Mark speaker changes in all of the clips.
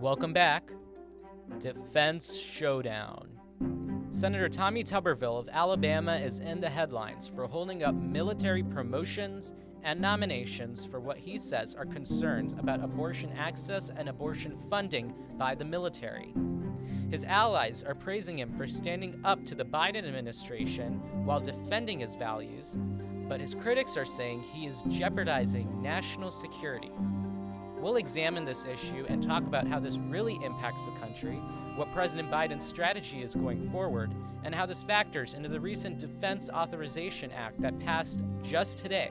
Speaker 1: Welcome back. Defense Showdown. Senator Tommy Tuberville of Alabama is in the headlines for holding up military promotions and nominations for what he says are concerns about abortion access and abortion funding by the military. His allies are praising him for standing up to the Biden administration while defending his values, but his critics are saying he is jeopardizing national security. We'll examine this issue and talk about how this really impacts the country, what President Biden's strategy is going forward, and how this factors into the recent Defense Authorization Act that passed just today.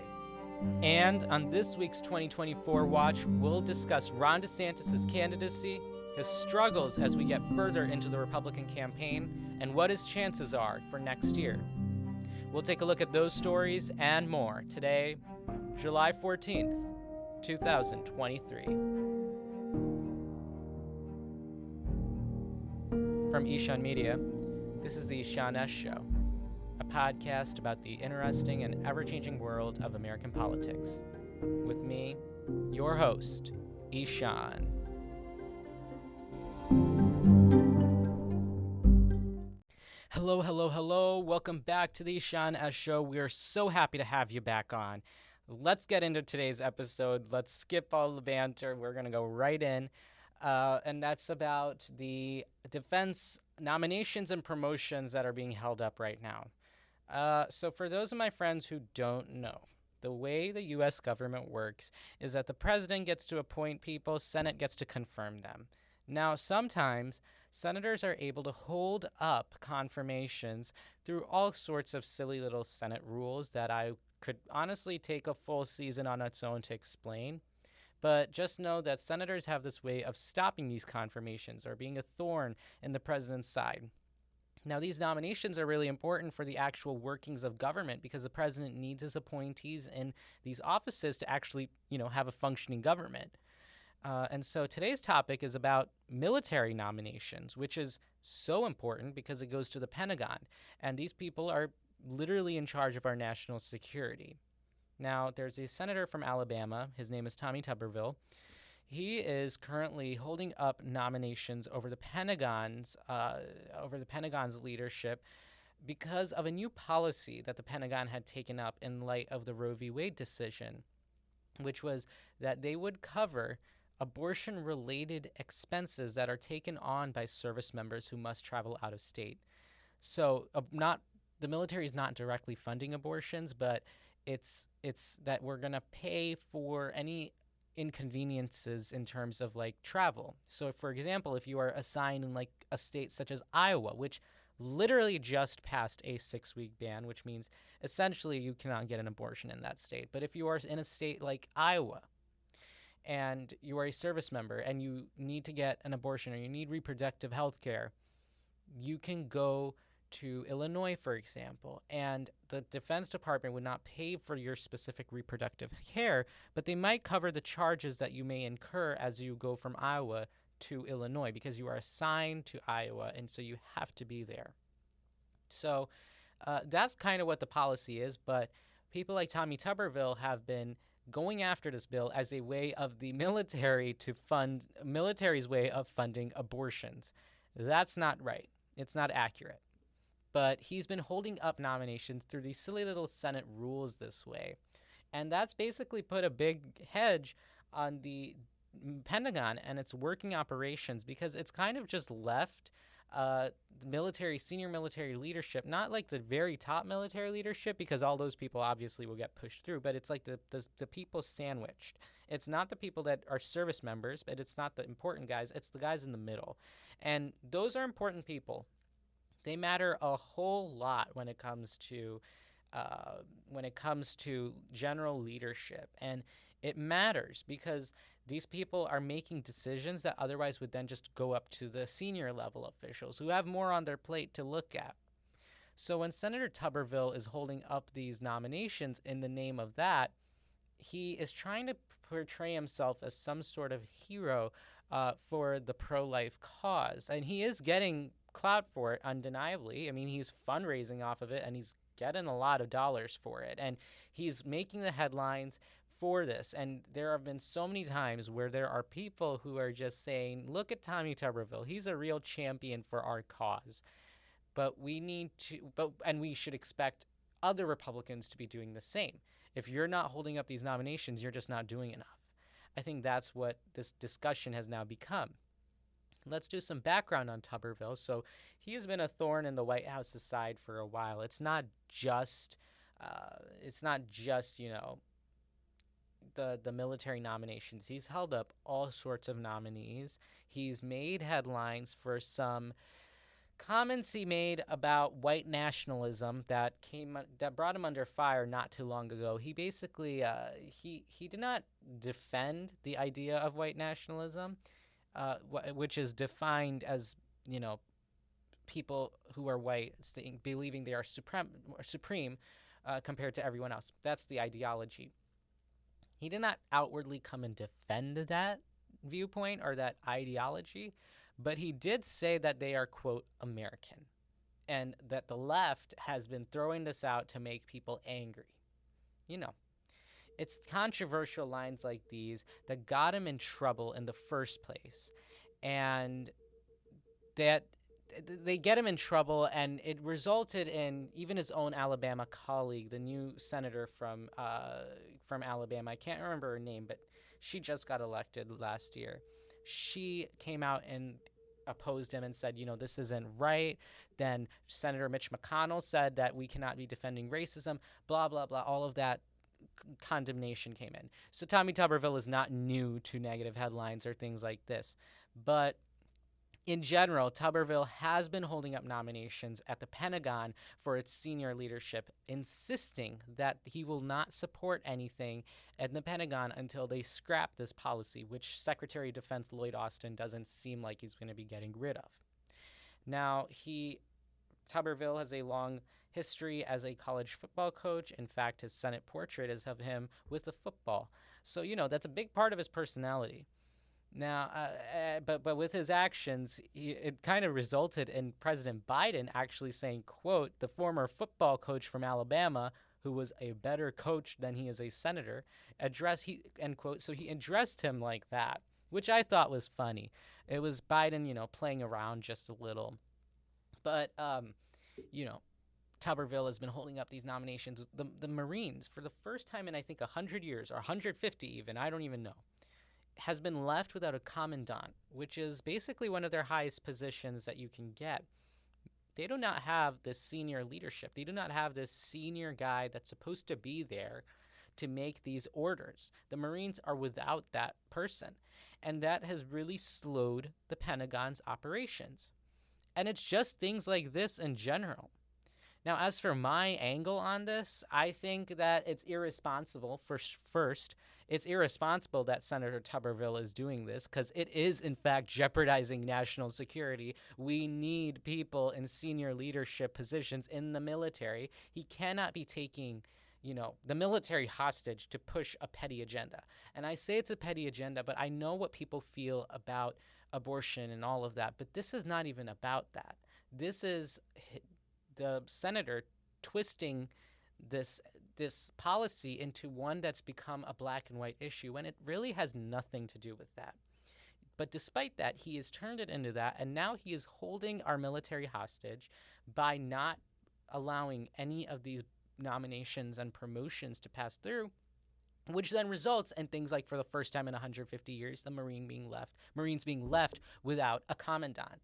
Speaker 1: And on this week's 2024 Watch, we'll discuss Ron DeSantis' candidacy, his struggles as we get further into the Republican campaign, and what his chances are for next year. We'll take a look at those stories and more today, July 14th. 2023. From Ishan Media, this is the Ishan S. Show, a podcast about the interesting and ever-changing world of American politics. With me, your host, Ishan. Hello. Welcome back to the Ishan S. Show. We are so happy to have you back on. Let's get into today's episode. Let's skip all the banter. We're going to go right in. And that's about the defense nominations and promotions that are being held up right now. So for those of my friends who don't know, the way the U.S. government works is that the president gets to appoint people, Senate gets to confirm them. Now, sometimes senators are able to hold up confirmations through all sorts of silly little Senate rules that I could honestly take a full season on its own to explain. But just know that senators have this way of stopping these confirmations or being a thorn in the president's side. Now, these nominations are really important for the actual workings of government because the president needs his appointees in these offices to actually, have a functioning government. And so today's topic is about military nominations, which is so important because it goes to the Pentagon. And these people are literally in charge of our national security. Now, there's a senator from Alabama. His name is Tommy Tuberville. He is currently holding up nominations over the Pentagon's leadership because of a new policy that the Pentagon had taken up in light of the Roe v. Wade decision, which was that they would cover abortion-related expenses that are taken on by service members who must travel out of state. So, the military is not directly funding abortions, but it's that we're going to pay for any inconveniences in terms of travel. So for example, if you are assigned in a state such as Iowa, which literally just passed a 6-week ban, which means essentially you cannot get an abortion in that state. But if you are in a state like Iowa and you are a service member and you need to get an abortion or you need reproductive health care, you can go to Illinois, for example, and the Defense Department would not pay for your specific reproductive care, but they might cover the charges that you may incur as you go from Iowa to Illinois because you are assigned to Iowa, and so you have to be there. So that's kind of what the policy is, but people like Tommy Tuberville have been going after this bill as a way of the military's way of funding abortions. That's not right. It's not accurate. But he's been holding up nominations through these silly little Senate rules this way. And that's basically put a big hedge on the Pentagon and its working operations because it's kind of just left senior military leadership, not like the very top military leadership because all those people obviously will get pushed through, but it's like the people sandwiched. It's not the people that are service members, but it's not the important guys. It's the guys in the middle. And those are important people. They matter a whole lot when it comes to general leadership, and it matters because these people are making decisions that otherwise would then just go up to the senior level officials who have more on their plate to look at. So when Senator Tuberville is holding up these nominations in the name of that, he is trying to portray himself as some sort of hero for the pro-life cause, and he is getting clout for it, undeniably. I mean, he's fundraising off of it, and he's getting a lot of dollars for it, and he's making the headlines for this. And there have been so many times where there are people who are just saying, look at Tommy Tuberville. He's a real champion for our cause. But we need to, and we should expect other Republicans to be doing the same. If you're not holding up these nominations, you're just not doing enough. I think that's what this discussion has now become. Let's do some background on Tuberville. So he has been a thorn in the White House's side for a while. It's not just the military nominations. He's held up all sorts of nominees. He's made headlines for some comments he made about white nationalism that brought him under fire not too long ago. He basically he did not defend the idea of white nationalism, which is defined as people who are white believing they are supreme compared to everyone else. That's the ideology. He did not outwardly come and defend that viewpoint or that ideology, but he did say that they are, quote, American, and that the left has been throwing this out to make people angry. It's controversial lines like these that got him in trouble in the first place, and that they get him in trouble, and it resulted in even his own Alabama colleague, the new senator from Alabama. I can't remember her name, but she just got elected last year. She came out and opposed him and said, this isn't right. Then Senator Mitch McConnell said that we cannot be defending racism, blah, blah, blah. All of that condemnation came in. So Tommy Tuberville is not new to negative headlines or things like this. But in general, Tuberville has been holding up nominations at the Pentagon for its senior leadership, insisting that he will not support anything at the Pentagon until they scrap this policy, which Secretary of Defense Lloyd Austin doesn't seem like he's going to be getting rid of. Now, Tuberville has a long history as a college football coach. In fact, his Senate portrait is of him with a football. So, that's a big part of his personality. Now, but with his actions, it kind of resulted in President Biden actually saying, quote, the former football coach from Alabama, who was a better coach than he is a senator, end quote. So he addressed him like that, which I thought was funny. It was Biden, playing around just a little. But, Tuberville has been holding up these nominations. The Marines, for the first time in, I think, 100 years, or 150 even, I don't even know, has been left without a commandant, which is basically one of their highest positions that you can get. They do not have this senior leadership. They do not have this senior guy that's supposed to be there to make these orders. The Marines are without that person, and that has really slowed the Pentagon's operations. And it's just things like this in general. Now, as for my angle on this, I think that it's irresponsible. First, it's irresponsible that Senator Tuberville is doing this because it is, in fact, jeopardizing national security. We need people in senior leadership positions in the military. He cannot be taking, the military hostage to push a petty agenda. And I say it's a petty agenda, but I know what people feel about abortion and all of that. But this is not even about that. This is the senator twisting this policy into one that's become a black and white issue when it really has nothing to do with that. But despite that, he has turned it into that, and now he is holding our military hostage by not allowing any of these nominations and promotions to pass through, which then results in things like, for the first time in 150 years, the Marines being left without a commandant.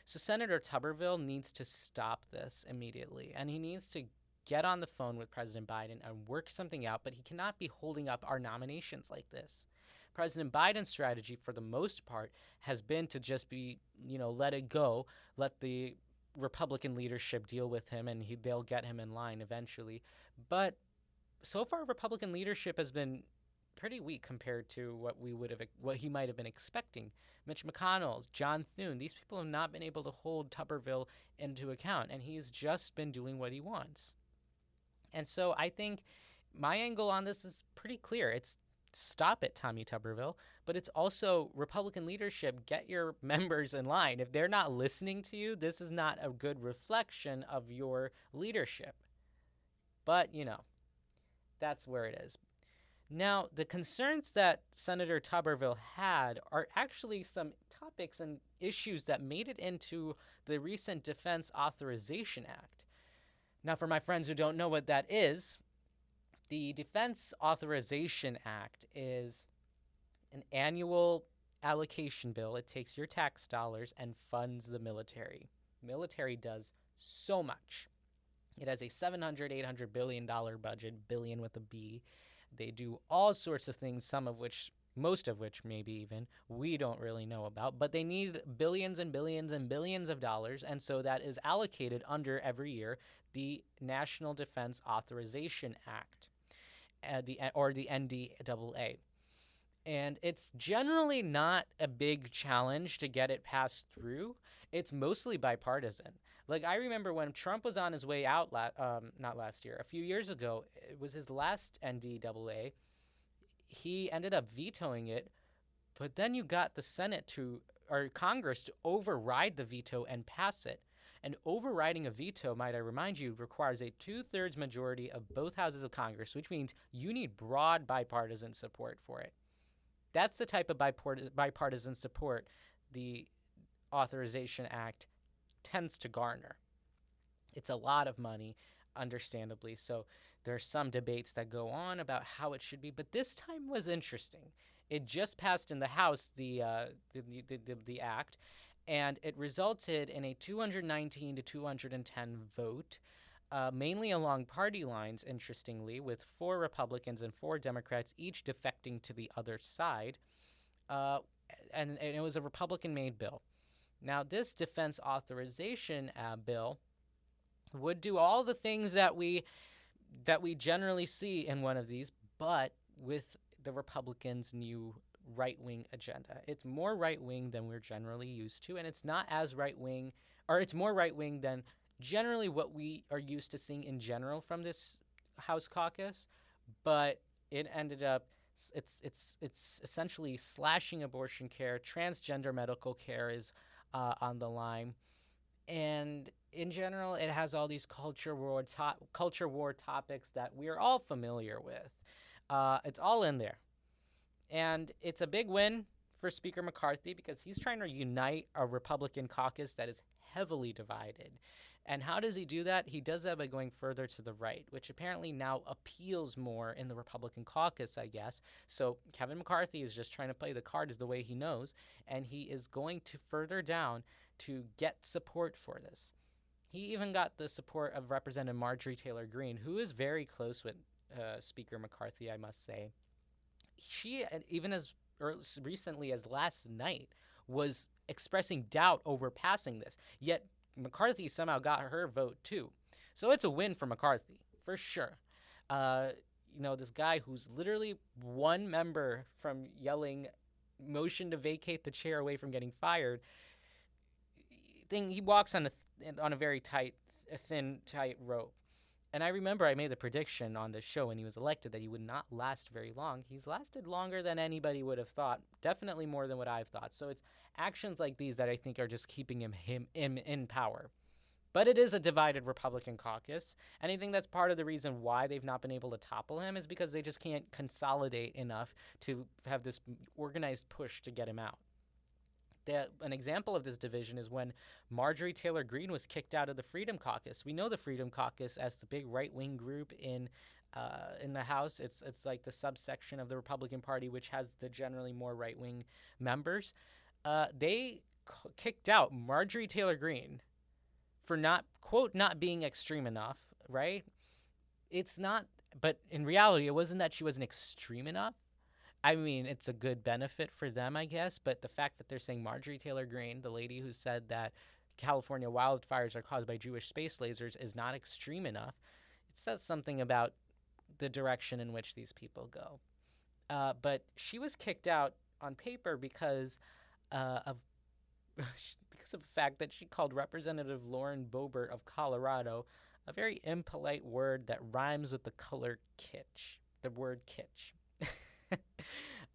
Speaker 1: So Senator Tuberville needs to stop this immediately, and he needs to get on the phone with President Biden and work something out, but he cannot be holding up our nominations like this. President Biden's strategy, for the most part, has been to just be, let it go, let the Republican leadership deal with him, and they'll get him in line eventually. But so far, Republican leadership has been pretty weak compared to what he might have been expecting. Mitch McConnell, John Thune, these people have not been able to hold Tuberville into account, and he's just been doing what he wants. And so I think my angle on this is pretty clear. It's stop it, Tommy Tuberville, but it's also Republican leadership, get your members in line. If they're not listening to you, this is not a good reflection of your leadership. But, that's where it is. Now, the concerns that Senator Tuberville had are actually some topics and issues that made it into the recent Defense Authorization Act. Now, for my friends who don't know what that is, the Defense Authorization Act is an annual allocation bill. It takes your tax dollars and funds the military. Military does so much. It has a $700-800 billion budget, billion with a B. They do all sorts of things, some of which, most of which maybe even, we don't really know about, but they need billions and billions and billions of dollars, and so that is allocated under every year the National Defense Authorization Act, or the NDAA. And it's generally not a big challenge to get it passed through. It's mostly bipartisan. Like, I remember when Trump was on his way out, not last year, a few years ago, it was his last NDAA. He ended up vetoing it, but then you got the Senate or Congress to override the veto and pass it. And overriding a veto, might I remind you, requires a 2/3 majority of both houses of Congress, which means you need broad bipartisan support for it. That's the type of bipartisan support the Authorization Act tends to garner. It's a lot of money, understandably. So there are some debates that go on about how it should be, but this time was interesting. It just passed in the House, the act, and it resulted in a 219 to 210 vote, mainly along party lines, interestingly, with 4 Republicans and 4 Democrats, each defecting to the other side. And it was a Republican-made bill. Now, this defense authorization bill would do all the things that we generally see in one of these, but with the Republicans' new right-wing agenda. It's more right-wing than we're generally used to, and it's not as right-wing, or it's more right-wing than generally what we are used to seeing in general from this House caucus, but it ended up it's essentially slashing abortion care. Transgender medical care is on the line, and in general, it has all these culture war topics that we're all familiar with. It's all in there, and it's a big win for Speaker McCarthy because he's trying to unite a Republican caucus that is heavily divided. And how does he do that? He does that by going further to the right, which apparently now appeals more in the Republican caucus, I guess. So Kevin McCarthy is just trying to play the cards the way he knows, and he is going to further down to get support for this. He even got the support of Representative Marjorie Taylor Greene, who is very close with Speaker McCarthy, I must say. She, even as recently as last night, was expressing doubt over passing this, yet McCarthy somehow got her vote too. So it's a win for McCarthy, for sure. This guy who's literally one member from yelling motion to vacate the chair away from getting fired, he walks on a very thin rope. And I remember I made the prediction on the show when he was elected that he would not last very long. He's lasted longer than anybody would have thought, definitely more than what I've thought. So it's actions like these that I think are just keeping him in power. But it is a divided Republican caucus, and I think that's part of the reason why they've not been able to topple him is because they just can't consolidate enough to have this organized push to get him out. An example of this division is when Marjorie Taylor Greene was kicked out of the Freedom Caucus. We know the Freedom Caucus as the big right-wing group in the House. It's like the subsection of the Republican Party, which has the generally more right-wing members. They kicked out Marjorie Taylor Greene for not being extreme enough, right? It's not, but in reality, it wasn't that she wasn't extreme enough. I mean, it's a good benefit for them, I guess, but the fact that they're saying Marjorie Taylor Greene, the lady who said that California wildfires are caused by Jewish space lasers, is not extreme enough, it says something about the direction in which these people go. But she was kicked out on paper because of the fact that she called Representative Lauren Boebert of Colorado a very impolite word that rhymes with the color kitsch, the word kitsch.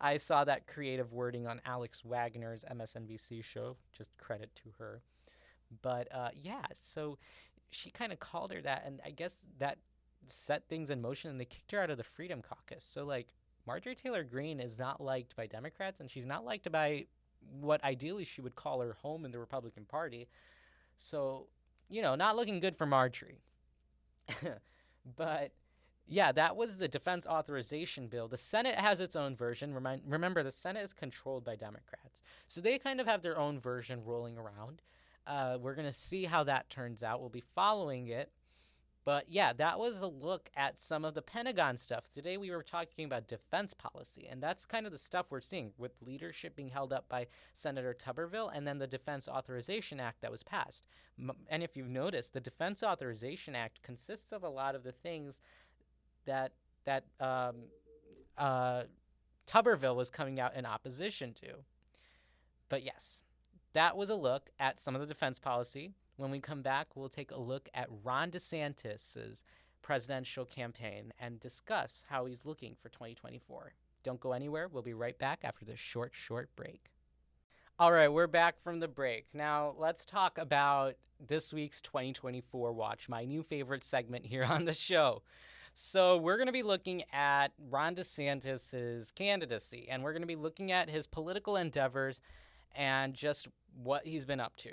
Speaker 1: I saw that creative wording on Alex Wagner's MSNBC show. Just credit to her. But so she kind of called her that, and I guess that set things in motion, and they kicked her out of the Freedom Caucus. So, Marjorie Taylor Greene is not liked by Democrats, and she's not liked by what ideally she would call her home in the Republican Party. So, not looking good for Marjorie. But yeah, that was the defense authorization bill. The Senate has its own version. Remember, the Senate is controlled by Democrats. So they kind of have their own version rolling around. We're going to see how that turns out. We'll be following it. But yeah, that was a look at some of the Pentagon stuff. Today we were talking about defense policy, and that's kind of the stuff we're seeing, with leadership being held up by Senator Tuberville and then the Defense Authorization Act that was passed. And if you've noticed, the Defense Authorization Act consists of a lot of the things that Tuberville was coming out in opposition to. But yes, that was a look at some of the defense policy. When we come back, we'll take a look at Ron DeSantis' presidential campaign and discuss how he's looking for 2024. Don't go anywhere. We'll be right back after this short break. All right, we're back from the break. Now, let's talk about this week's 2024 Watch, my new favorite segment here on the show. So we're going to be looking at Ron DeSantis' candidacy, and we're going to be looking at his political endeavors and just what he's been up to.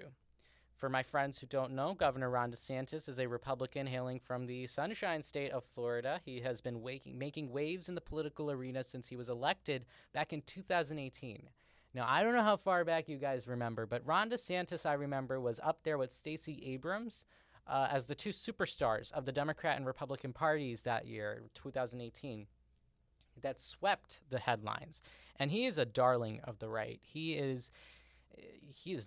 Speaker 1: For my friends who don't know, Governor Ron DeSantis is a Republican hailing from the Sunshine State of Florida. He has been making waves in the political arena since he was elected back in 2018. Now, I don't know how far back you guys remember, but Ron DeSantis, I remember, was up there with Stacey Abrams as the two superstars of the Democrat and Republican parties that year, 2018, that swept the headlines. And he is a darling of the right. He is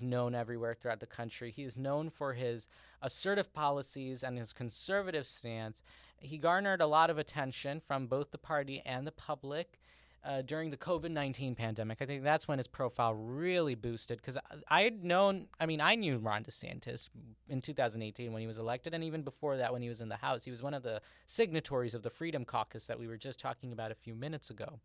Speaker 1: known everywhere throughout the country. He is known for his assertive policies and his conservative stance. He garnered a lot of attention from both the party and the public during the COVID-19 pandemic. I think that's when his profile really boosted, because I knew Ron DeSantis in 2018 when he was elected, and even before that when he was in the House. He was one of the signatories of the Freedom Caucus that we were just talking about a few minutes ago.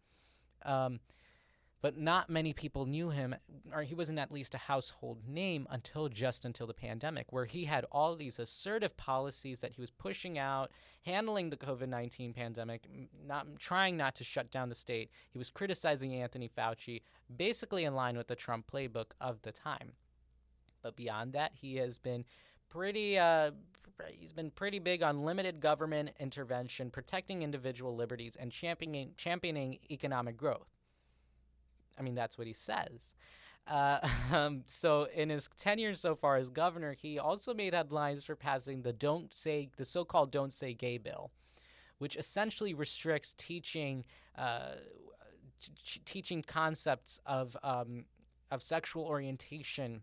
Speaker 1: But not many people knew him, or he wasn't at least a household name until the pandemic, where he had all these assertive policies that he was pushing out, handling the COVID-19 pandemic, trying not to shut down the state. He was criticizing Anthony Fauci, basically in line with the Trump playbook of the time. But beyond that, he has been pretty big on limited government intervention, protecting individual liberties, and championing economic growth. I mean, that's what he says. So in his tenure so far as governor, he also made headlines for passing the so-called "Don't Say Gay" bill, which essentially restricts teaching concepts of sexual orientation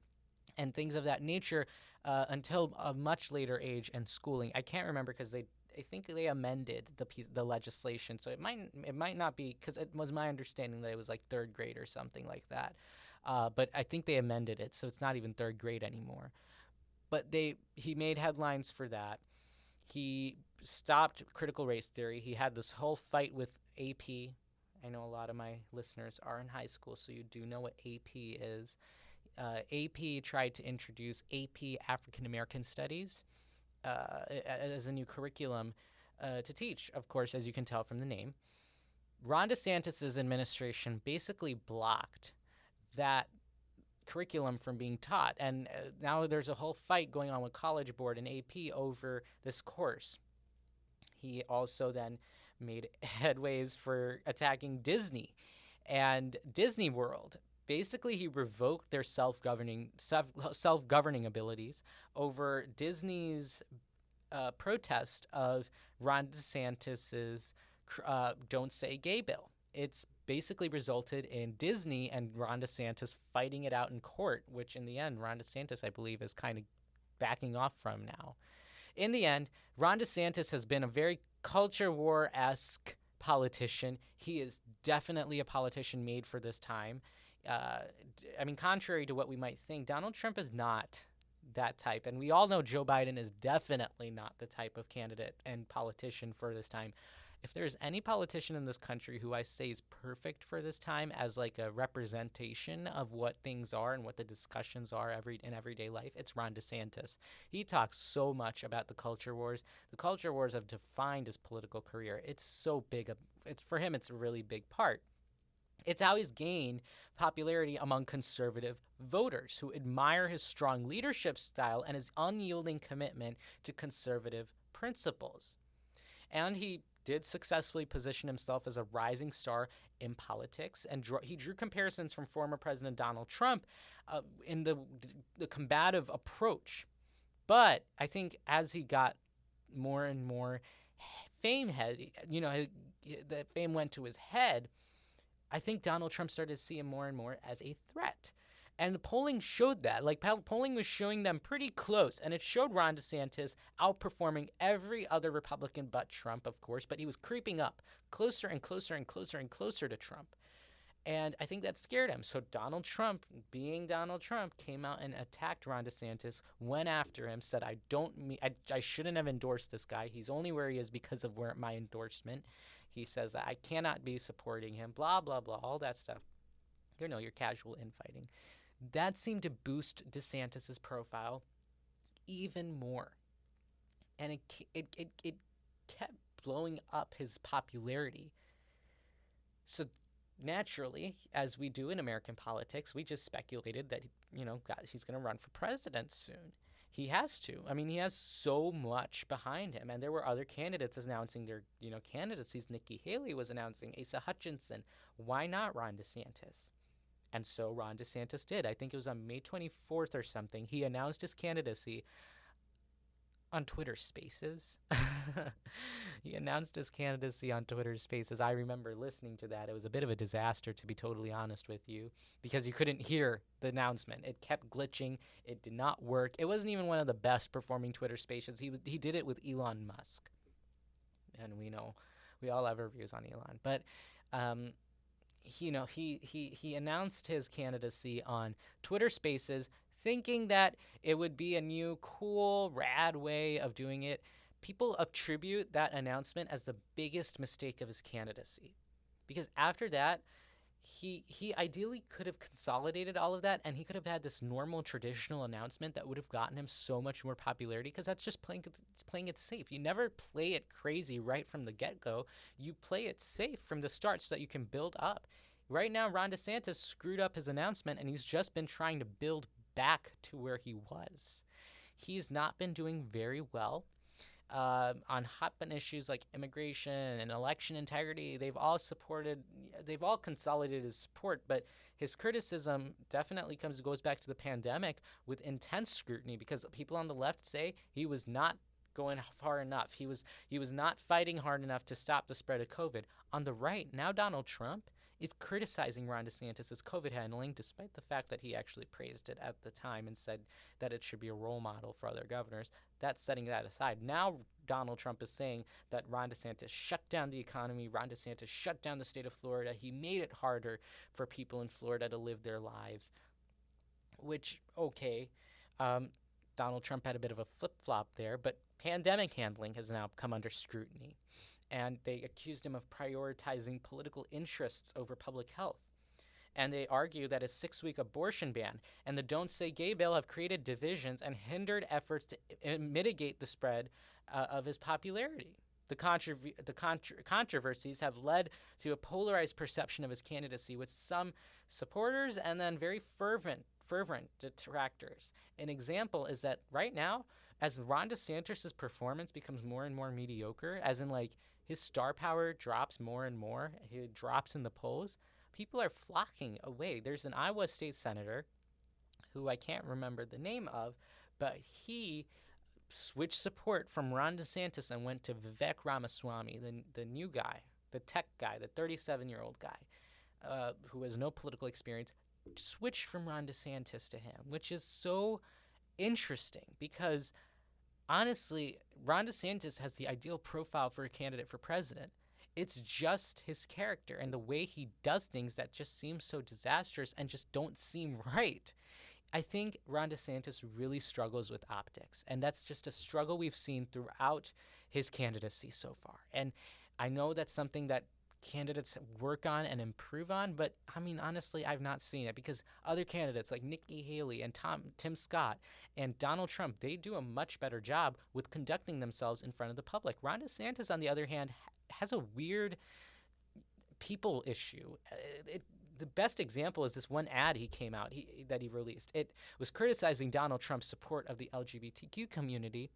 Speaker 1: and things of that nature until a much later age in schooling. I can't remember because I think they amended the legislation, so it might not be, because it was my understanding that it was like third grade or something like that. But I think they amended it, so it's not even third grade anymore. But he made headlines for that. He stopped critical race theory. He had this whole fight with AP. I know a lot of my listeners are in high school, so you do know what AP is. AP tried to introduce AP African American Studies as a new curriculum to teach, of course, as you can tell from the name. Ron DeSantis' administration basically blocked that curriculum from being taught, and now there's a whole fight going on with College Board and AP over this course. He also then made headways for attacking Disney and Disney World. Basically, he revoked their self-governing abilities over Disney's protest of Ron DeSantis's "Don't Say Gay" bill. It's basically resulted in Disney and Ron DeSantis fighting it out in court, which in the end, Ron DeSantis, I believe, is kind of backing off from now. In the end, Ron DeSantis has been a very culture war-esque politician. He is definitely a politician made for this time. Contrary to what we might think, Donald Trump is not that type. And we all know Joe Biden is definitely not the type of candidate and politician for this time. If there's any politician in this country who I say is perfect for this time as like a representation of what things are and what the discussions are in everyday life, it's Ron DeSantis. He talks so much about the culture wars. The culture wars have defined his political career. It's so big it's for him, it's a really big part. It's how he's gained popularity among conservative voters who admire his strong leadership style and his unyielding commitment to conservative principles. And he did successfully position himself as a rising star in politics, and he drew comparisons from former President Donald Trump in the combative approach. But I think as he got more and more the fame went to his head. I think Donald Trump started to see him more and more as a threat. And the polling showed that. Like, polling was showing them pretty close. And it showed Ron DeSantis outperforming every other Republican but Trump, of course. But he was creeping up closer and closer and closer and closer to Trump. And I think that scared him. So Donald Trump, being Donald Trump, came out and attacked Ron DeSantis, went after him, said, I shouldn't have endorsed this guy. He's only where he is because of my endorsement. He says that I cannot be supporting him, blah, blah, blah, all that stuff. Your casual infighting. That seemed to boost DeSantis's profile even more. And it kept blowing up his popularity. So naturally, as we do in American politics, we just speculated that, he's going to run for president soon. He has to. I mean, he has so much behind him. And there were other candidates announcing their, candidacies. Nikki Haley was announcing, Asa Hutchinson. Why not Ron DeSantis? And so Ron DeSantis did. I think it was on May 24th or something. He announced his candidacy on Twitter Spaces. He announced his candidacy on Twitter Spaces. I remember listening to that. It was a bit of a disaster, to be totally honest with you, because you couldn't hear the announcement. It kept glitching. It did not work. It wasn't even one of the best performing Twitter Spaces. He did it with Elon Musk. And we all have our views on Elon. But he announced his candidacy on Twitter Spaces, thinking that it would be a new, cool, rad way of doing it. People attribute that announcement as the biggest mistake of his candidacy. Because after that, he ideally could have consolidated all of that, and he could have had this normal, traditional announcement that would have gotten him so much more popularity, because that's just playing it safe. You never play it crazy right from the get-go. You play it safe from the start so that you can build up. Right now, Ron DeSantis screwed up his announcement, and he's just been trying to build back to where he was. He's not been doing very well on hot-button issues like immigration and election integrity. They've all consolidated his support, but his criticism definitely goes back to the pandemic with intense scrutiny, because people on the left say he was not going far enough. He was not fighting hard enough to stop the spread of COVID. On the right, now Donald Trump is criticizing Ron DeSantis' COVID handling, despite the fact that he actually praised it at the time and said that it should be a role model for other governors. That's setting that aside. Now Donald Trump is saying that Ron DeSantis shut down the economy. Ron DeSantis shut down the state of Florida. He made it harder for people in Florida to live their lives, which, okay, Donald Trump had a bit of a flip-flop there, but pandemic handling has now come under scrutiny. And they accused him of prioritizing political interests over public health. And they argue that his 6-week abortion ban and the Don't Say Gay bill have created divisions and hindered efforts to mitigate the spread of his popularity. The controversies have led to a polarized perception of his candidacy, with some supporters and then very fervent detractors. An example is that right now, as Ron DeSantis' performance becomes more and more mediocre, as in, like, his star power drops more and more, he drops in the polls, people are flocking away. There's an Iowa state senator who I can't remember the name of, but he switched support from Ron DeSantis and went to Vivek Ramaswamy, the new guy, the tech guy, the 37-year-old guy who has no political experience, switched from Ron DeSantis to him, which is so interesting because, honestly, Ron DeSantis has the ideal profile for a candidate for president. It's just his character and the way he does things that just seem so disastrous and just don't seem right. I think Ron DeSantis really struggles with optics, and that's just a struggle we've seen throughout his candidacy so far. And I know that's something that candidates work on and improve on, but I mean, honestly, I've not seen it, because other candidates like Nikki Haley and Tim Scott and Donald Trump, they do a much better job with conducting themselves in front of the public. Ron DeSantis, on the other hand, has a weird people issue. The best example is this one ad that he released. It was criticizing Donald Trump's support of the LGBTQ community,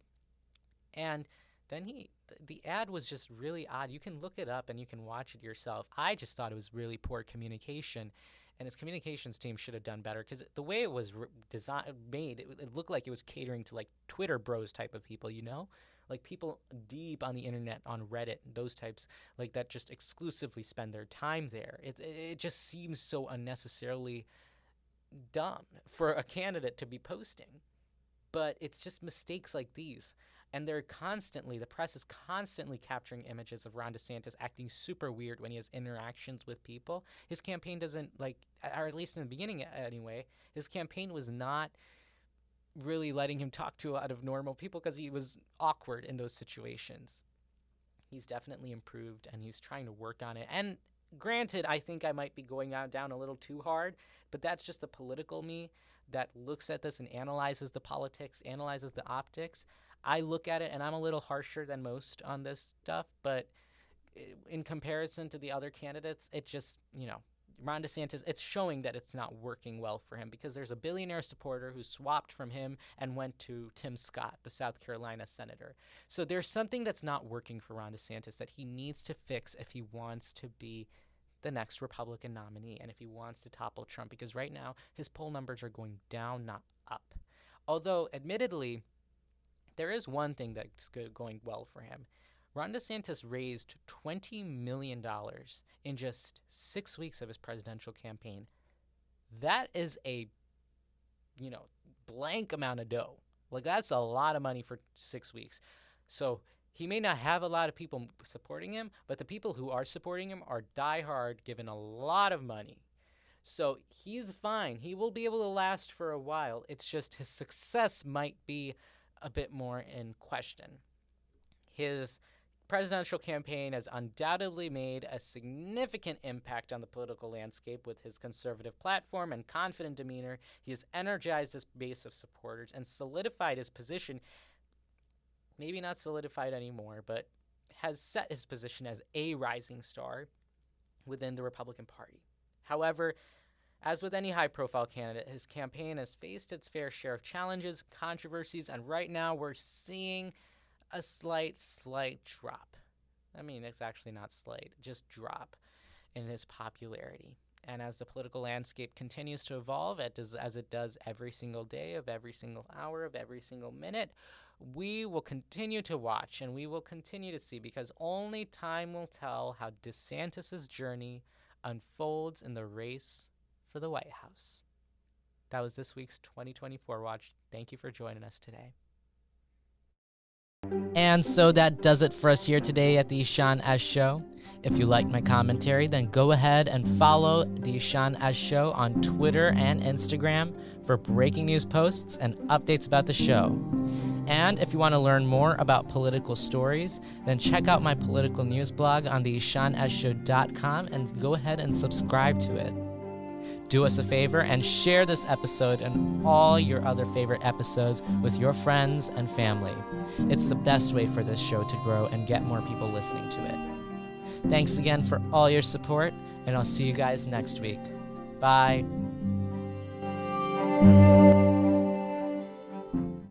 Speaker 1: and then the ad was just really odd. You can look it up and you can watch it yourself. I just thought it was really poor communication, and his communications team should have done better, because the way it was made, it looked like it was catering to like Twitter bros type of people, like people deep on the internet, on Reddit, those types, like that just exclusively spend their time there. It just seems so unnecessarily dumb for a candidate to be posting. But it's just mistakes like these. And the press is constantly capturing images of Ron DeSantis acting super weird when he has interactions with people. His campaign doesn't, or at least in the beginning anyway, his campaign was not really letting him talk to a lot of normal people because he was awkward in those situations. He's definitely improved, and he's trying to work on it. And granted, I think I might be going down a little too hard, but that's just the political me that looks at this and analyzes the politics, analyzes the optics. I look at it, and I'm a little harsher than most on this stuff, but in comparison to the other candidates, it just, Ron DeSantis, it's showing that it's not working well for him, because there's a billionaire supporter who swapped from him and went to Tim Scott, the South Carolina senator. So there's something that's not working for Ron DeSantis that he needs to fix if he wants to be the next Republican nominee and if he wants to topple Trump, because right now his poll numbers are going down, not up. Although, admittedly, there is one thing that's going well for him. Ron DeSantis raised $20 million in just 6 weeks of his presidential campaign. That is a, blank amount of dough. That's a lot of money for 6 weeks. So he may not have a lot of people supporting him, but the people who are supporting him are diehard, given a lot of money. So he's fine. He will be able to last for a while. It's just his success might be a bit more in question. His presidential campaign has undoubtedly made a significant impact on the political landscape with his conservative platform and confident demeanor. He has energized his base of supporters and solidified his position, maybe not solidified anymore, but has set his position as a rising star within the Republican Party. However, as with any high-profile candidate, his campaign has faced its fair share of challenges, controversies, and right now we're seeing a slight drop. I mean, it's actually not slight, just drop in his popularity. And as the political landscape continues to evolve, as it does every single day, of every single hour, of every single minute, we will continue to watch and we will continue to see, because only time will tell how DeSantis' journey unfolds in the race for the White House. That was this week's 2024 Watch. Thank you for joining us today. And so that does it for us here today at the Sean S. Show. If you liked my commentary, then go ahead and follow the Sean S. Show on Twitter and Instagram for breaking news posts and updates about the show. And if you want to learn more about political stories, then check out my political news blog on the SeanSShow.com and go ahead and subscribe to it. Do us a favor and share this episode and all your other favorite episodes with your friends and family. It's the best way for this show to grow and get more people listening to it. Thanks again for all your support, and I'll see you guys next week. Bye.